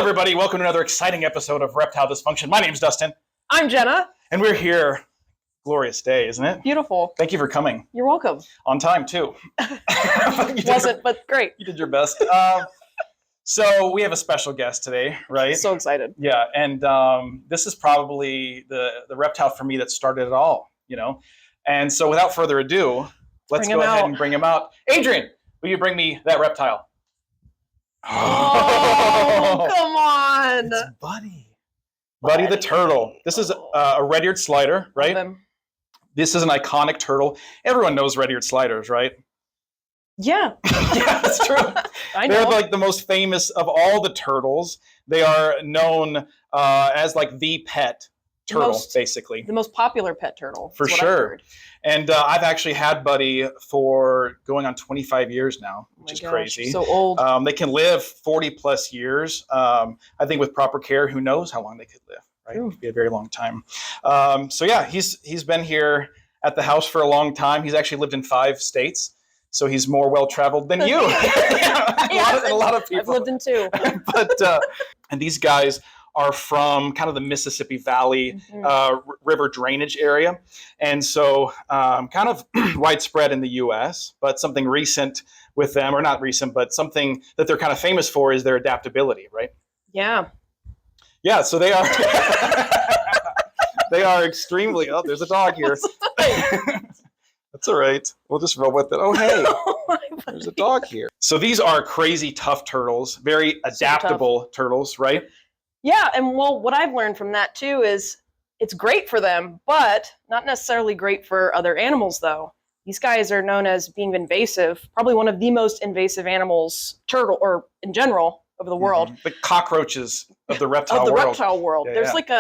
everybody. Welcome to another exciting episode of Reptile Dysfunction. My name's Dustin. I'm Jenna. And we're here. Glorious day, isn't it? Beautiful. Thank you for coming. You're welcome. On time, too. But great. You did your best. So we have a special guest today, right? So excited. Yeah, and this is probably the reptile for me that started it all, you know? And so without further ado, let's go ahead and bring him out. Adrian, will you bring me that reptile? Oh, come on. It's Buddy the turtle. This is a red-eared slider, right? This is an iconic turtle. Everyone knows red-eared sliders, right? Yeah. Yeah, that's true. I know. They're like the most famous of all the turtles. They are known as like the pet turtle, basically. The most popular pet turtle. For sure. And I've actually had Buddy for going on 25 years now, which is crazy. So old. They can live 40 plus years. I think with proper care, who knows how long they could live, right? It could be a very long time. So yeah, he's been here at the house for a long time. He's actually lived in 5 states. So he's more well-traveled than you. a lot of people. I've lived in 2. And these guys are from kind of the Mississippi Valley river drainage area. And so kind of widespread in the US, but something recent with them, or not recent, but something that they're kind of famous for is their adaptability, right? Yeah. Yeah, so they are they are extremely, oh, there's a dog here. That's all right. We'll just roll with it. Oh, hey, there's a dog here. So these are crazy tough turtles, very adaptable turtles, right? Yeah, and well, what I've learned from that too is it's great for them, but not necessarily great for other animals, though. These guys are known as being invasive, probably one of the most invasive animals, turtle, or in general, of the world. The cockroaches of the reptile world. Yeah, there's like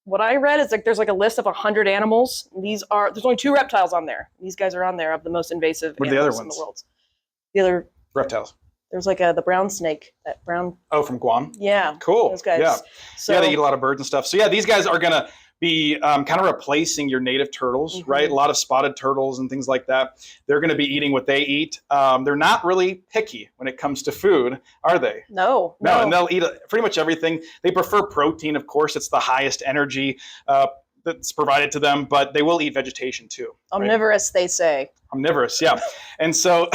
what I read is like there's like a list of 100 animals. There's only 2 reptiles on there. These guys are on there of the most invasive animals in the world. The other reptiles. There's like the brown snake, that brown. Oh, from Guam? Yeah. Cool. Those guys. Yeah. So, yeah, they eat a lot of birds and stuff. So yeah, these guys are going to be kind of replacing your native turtles, right? A lot of spotted turtles and things like that. They're going to be eating what they eat. They're not really picky when it comes to food, are they? No. And they'll eat pretty much everything. They prefer protein, of course. It's the highest energy that's provided to them, but they will eat vegetation too. Omnivorous, right? They say. Omnivorous, yeah. And so...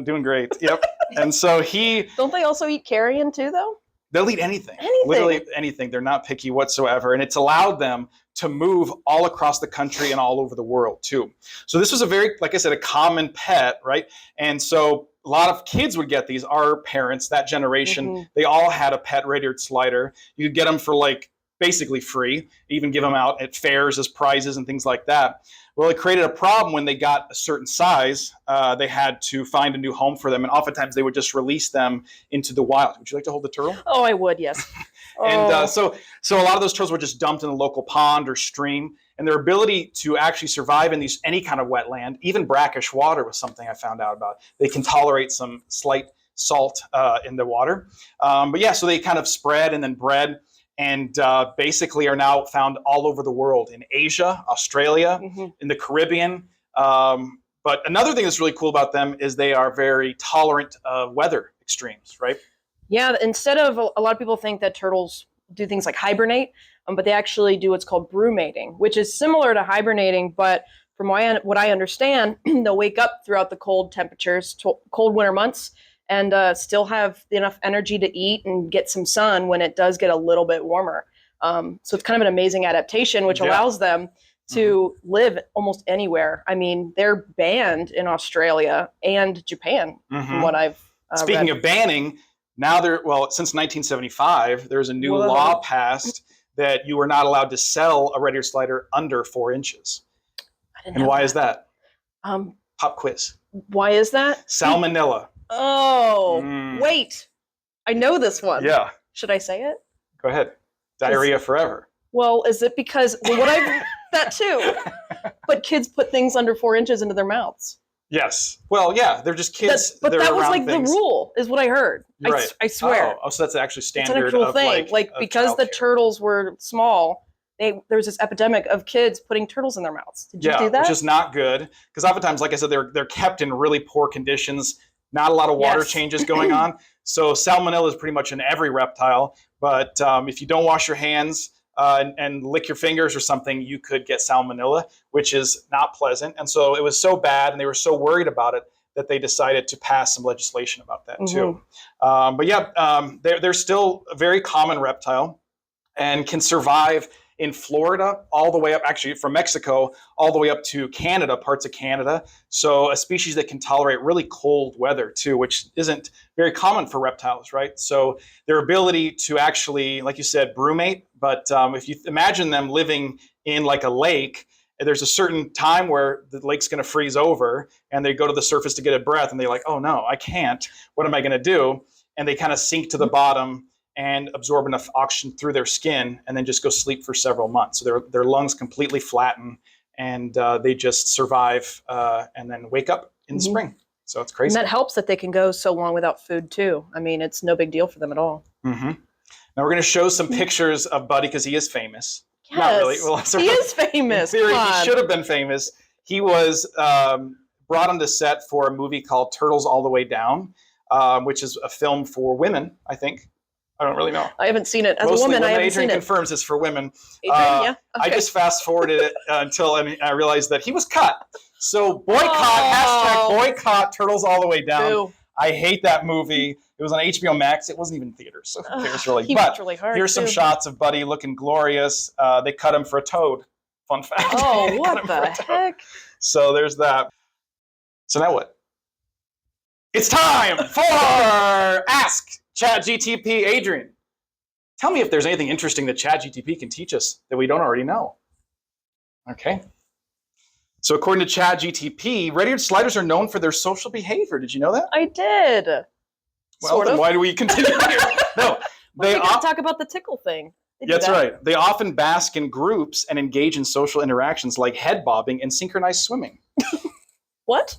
doing great. Yep. And so Don't they also eat carrion too, though? They'll eat anything. Literally anything. They're not picky whatsoever. And it's allowed them to move all across the country and all over the world too. So this was a very, like I said, a common pet, right? And so a lot of kids would get these. Our parents, that generation, they all had a pet red-eared slider. You could get them for like basically free, even give them out at fairs as prizes and things like that. Well, it created a problem when they got a certain size. They had to find a new home for them, and oftentimes they would just release them into the wild. Would you like to hold the turtle? Oh, I would, yes. And so a lot of those turtles were just dumped in a local pond or stream, and their ability to actually survive in any kind of wetland, even brackish water, was something I found out about. They can tolerate some slight salt in the water. But yeah, so they kind of spread and then bred. And basically are now found all over the world, in Asia, Australia, in the Caribbean. But another thing that's really cool about them is they are very tolerant of weather extremes, right? Yeah, instead of, a lot of people think that turtles do things like hibernate, but they actually do what's called brumating, which is similar to hibernating, but from what I understand, they'll wake up throughout the cold temperatures, cold winter months, and still have enough energy to eat and get some sun when it does get a little bit warmer. So it's kind of an amazing adaptation, which allows them to live almost anywhere. I mean, they're banned in Australia and Japan, from what I've Speaking read. Of banning, now since 1975, there's a new law passed that you are not allowed to sell a red-eared slider under 4 inches. And why is that? Pop quiz. Why is that? Salmonella. Oh, wait. I know this one. Yeah. Should I say it? Go ahead. Diarrhea forever. Well, is it because, what I've, that too, but kids put things under 4 inches into their mouths. Yes. Well, yeah, they're just kids. But that was like the rule, is what I heard. Right. I swear. Oh, so that's actually standard. It's an actual thing. Like because the turtles were small, there was this epidemic of kids putting turtles in their mouths. Did you do that? Which is not good. Because oftentimes, like I said, they're kept in really poor conditions. Not a lot of water changes going on. So salmonella is pretty much in every reptile, but if you don't wash your hands and lick your fingers or something, you could get salmonella, which is not pleasant. And so it was so bad, and they were so worried about it that they decided to pass some legislation about that too. But yeah, they're still a very common reptile and can survive in Florida all the way up, actually from Mexico, all the way up to Canada, parts of Canada. So a species that can tolerate really cold weather too, which isn't very common for reptiles, right? So their ability to actually, like you said, brumate, but if you imagine them living in like a lake, there's a certain time where the lake's going to freeze over and they go to the surface to get a breath and they're like, oh no, I can't. What am I going to do? And they kind of sink to the bottom and absorb enough oxygen through their skin and then just go sleep for several months. So their lungs completely flatten and they just survive and then wake up in the spring. So it's crazy. And that helps that they can go so long without food too. I mean, it's no big deal for them at all. Now we're going to show some pictures of Buddy because he is famous. Yes, not really. Well, he is famous. In theory, he should have been famous. He was brought on the set for a movie called Turtles All the Way Down, which is a film for women, I think. I don't really know. I haven't seen it. As Mostly a woman, I haven't Adrian seen confirms it's for women. Adrian, yeah. Okay. I just fast forwarded it until I realized that he was cut. So boycott, hashtag boycott Turtles All the Way Down. Boo. I hate that movie. It was on HBO Max. It wasn't even in theaters. So it was really, but really hard here's some shots of Buddy looking glorious. They cut him for a toad. Fun fact. Oh, what the heck? So there's that. So now what? It's time for Ask ChatGTP. Adrian, tell me if there's anything interesting that ChatGTP can teach us that we don't already know. Okay. So according to ChatGTP, red-eared sliders are known for their social behavior. Did you know that? I did. Well, then why do we continue here? No. We got to talk about the tickle thing. That's right. They often bask in groups and engage in social interactions like head bobbing and synchronized swimming. What?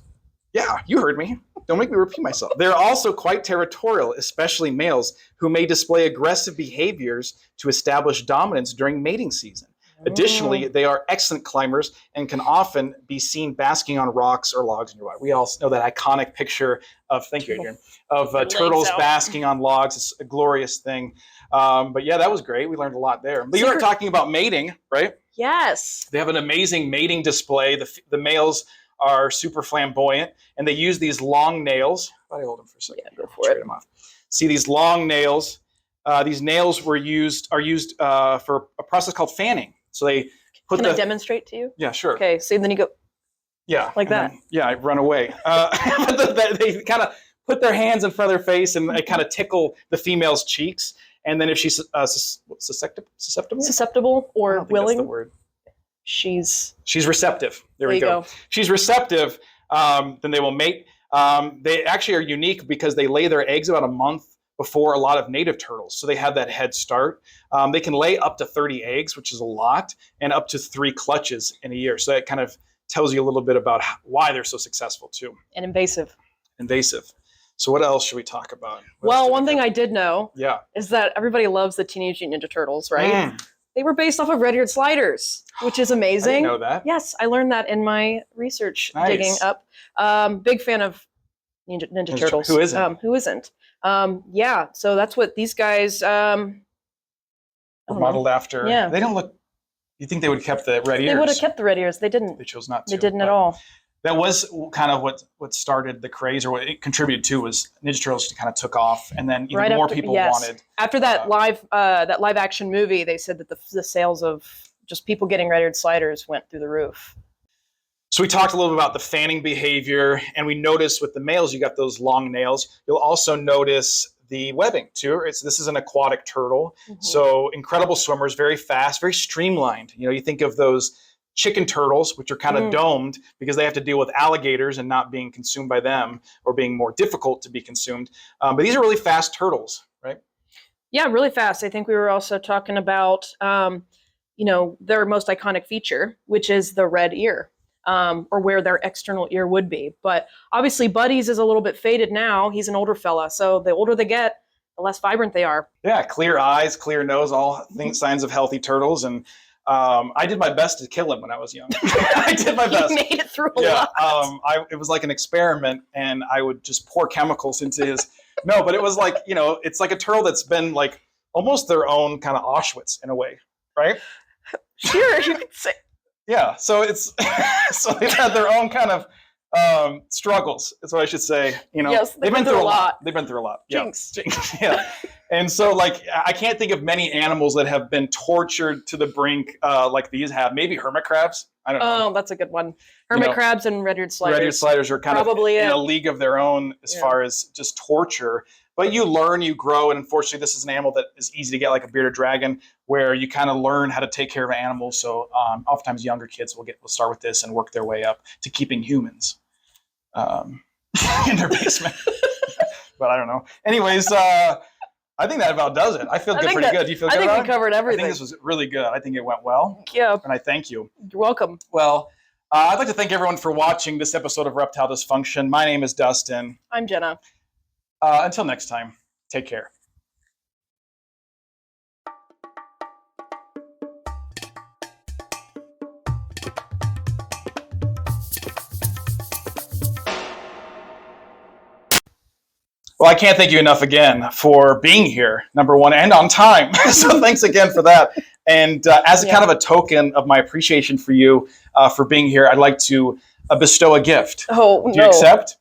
Yeah, you heard me. Don't make me repeat myself. They're also quite territorial, especially males, who may display aggressive behaviors to establish dominance during mating season. Additionally, they are excellent climbers and can often be seen basking on rocks or logs nearby. We all know that iconic picture of, thank you, Adrian, of turtles basking on logs. It's a glorious thing. But yeah, that was great. We learned a lot there. But you were talking about mating, right? Yes. They have an amazing mating display. The males are super flamboyant, and they use these long nails. I'll hold them for a second. Yeah, go for it. Them off. See these long nails. These nails are used for a process called fanning. So they put Can I demonstrate to you? Yeah, sure. Okay, so then you go. Yeah. Like that. Then, I run away. They kind of put their hands in front of their face and they kind of tickle the female's cheeks. And then if she's susceptible or willing, that's the word. She's receptive. There we go. She's receptive. Then they will mate. They actually are unique because they lay their eggs about a month before a lot of native turtles. So they have that head start. They can lay up to 30 eggs, which is a lot, and up to 3 clutches in a year. So that kind of tells you a little bit about why they're so successful too. And invasive. So what else should we talk about? One thing I did know is that everybody loves the Teenage Mutant Ninja Turtles, right? They were based off of red-eared sliders, which is amazing. I didn't know that. Yes, I learned that in my research digging up. Big fan of Ninja Turtles. Who isn't? Who isn't? Yeah, so that's what these guys were modeled after. Yeah. They don't look. You think they would have kept the red ears? They would have kept the red ears. They didn't. They chose not to. They didn't at all. That was kind of what started the craze, or what it contributed to, was Ninja Turtles kind of took off, and then even more people wanted. After that live action movie, they said that the sales of just people getting red-eared sliders went through the roof. So we talked a little bit about the fanning behavior, and we noticed with the males, you got those long nails. You'll also notice the webbing too. This is an aquatic turtle, so incredible swimmers, very fast, very streamlined. You think of those chicken turtles, which are kind of domed because they have to deal with alligators and not being consumed by them, or being more difficult to be consumed. But these are really fast turtles, right? Yeah, really fast. I think we were also talking about, their most iconic feature, which is the red ear, or where their external ear would be. But obviously Buddy's is a little bit faded now. He's an older fella. So the older they get, the less vibrant they are. Yeah, clear eyes, clear nose, all signs of healthy turtles. And I did my best to kill him when I was young. I did my best. You made it through a lot. It was like an experiment, and I would just pour chemicals into his No, but it was like, it's like a turtle that's been like almost their own kind of Auschwitz in a way, right? Sure, you could say. Yeah, so it's so they've had their own kind of struggles. That's what I should say. Yes, they've been through a lot. They've been through a lot. Jinx. Yeah. And so, like, I can't think of many animals that have been tortured to the brink like these have. Maybe hermit crabs. I don't know. Oh, that's a good one. Hermit crabs and red-eared sliders. Red-eared sliders are kind Probably of in a league of their own as far as just torture. But you learn, you grow, and unfortunately, this is an animal that is easy to get, like a bearded dragon, where you kind of learn how to take care of animals. So oftentimes younger kids will start with this and work their way up to keeping humans in their basement. But I don't know. Anyways, I think that about does it. I feel pretty good. Do you feel good? I think we covered everything. I think this was really good. I think it went well. Yeah. And I thank you. You're welcome. Well, I'd like to thank everyone for watching this episode of Reptile Dysfunction. My name is Dustin. I'm Jenna. Until next time, take care. Well, I can't thank you enough again for being here, number one, and on time. So thanks again for that. And as a kind of a token of my appreciation for you for being here, I'd like to bestow a gift. Oh, no. Do you accept?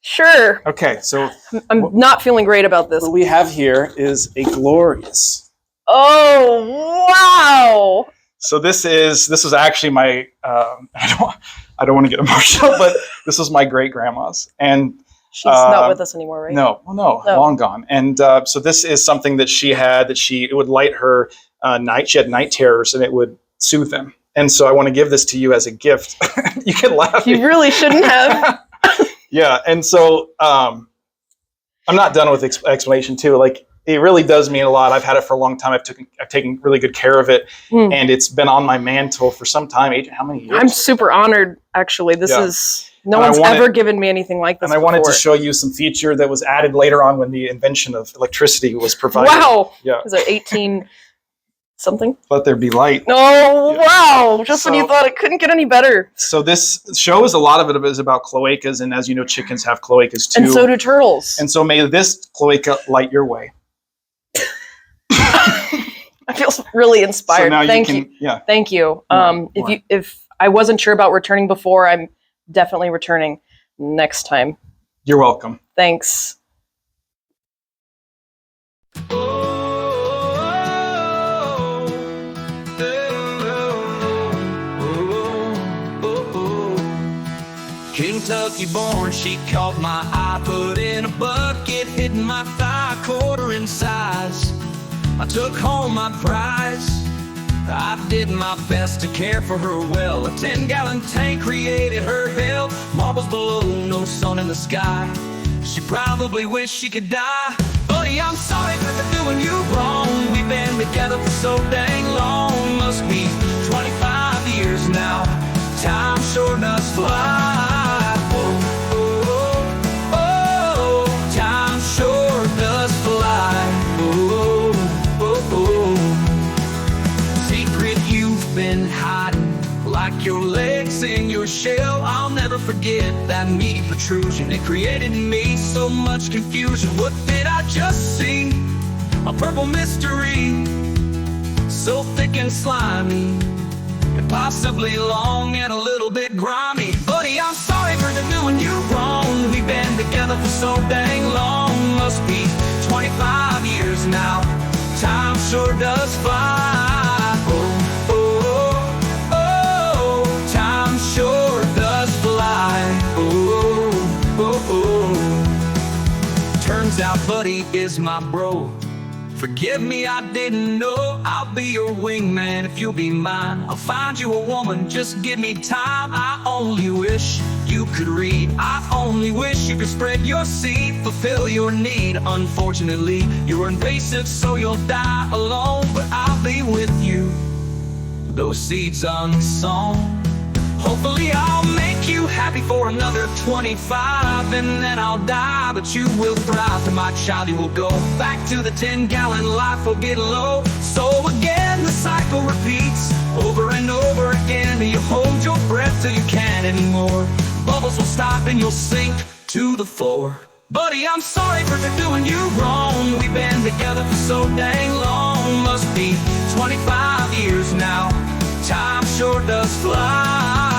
Sure. Okay, so I'm not feeling great about this. what we have here is a glorious. Oh, wow. So this is actually my I don't want to get emotional, but this was my great grandma's, and she's not with us anymore, right? No, long gone. And so this is something that she had it would light her night. She had night terrors, and it would soothe them. And so I want to give this to you as a gift. You can laugh. You really shouldn't have. Yeah, and so I'm not done with explanation too. Like, it really does mean a lot. I've had it for a long time. I've taken really good care of it, and it's been on my mantle for some time. How many years? I'm super honored, actually. This is no one's ever given me anything like this. And I wanted to show you some feature that was added later on when the invention of electricity was provided. Wow. Yeah. Was it 18 something? Let there be light. Oh, yeah. Wow. Just when you thought it couldn't get any better. So this shows a lot of it is about cloacas, and as you know, chickens have cloacas too. And so do turtles. And so may this cloaca light your way. I feel really inspired. So now Thank you. Yeah. Thank you. If I wasn't sure about returning before, I'm definitely returning next time. You're welcome. Thanks. Kentucky born, she caught my eye, put in a bucket, hitting my thigh, quarter in size. I took home my prize. I did my best to care for her well. A 10-gallon tank created her hell. Marbles below, no sun in the sky. She probably wished she could die. Buddy, I'm sorry for doing you wrong. We've been together for so dang long. Must be 25 years now. Time sure does fly. Time sure does fly. Secret you've been hiding, like your legs in your shell. I'll never forget that meat protrusion. It created in me so much confusion. What did I just see? A purple mystery, so thick and slimy, and possibly long and a little bit grimy. Buddy, I'm sorry for doing you wrong. We've been together for so dang long. Must be 25 years now. Time sure does fly. Oh, oh, oh, time sure does fly. Oh, oh, oh. Turns out Buddy is my bro. Forgive me, I didn't know. I'll be your wingman if you'll be mine. I'll find you a woman, just give me time. I only wish you could read. I only wish you could spread your seed, fulfill your need. Unfortunately, you're invasive, so you'll die alone. But I'll be with you, those seeds unsown. Hopefully I'll make you happy for another 25, and then I'll die, but you will thrive. To my child you will go back to the 10-gallon life will get low. So again the cycle repeats over and over again. You hold your breath till you can't anymore. Bubbles will stop and you'll sink to the floor. Buddy, I'm sorry for doing you wrong. We've been together for so dang long. Must be 25 years now. Time sure does fly.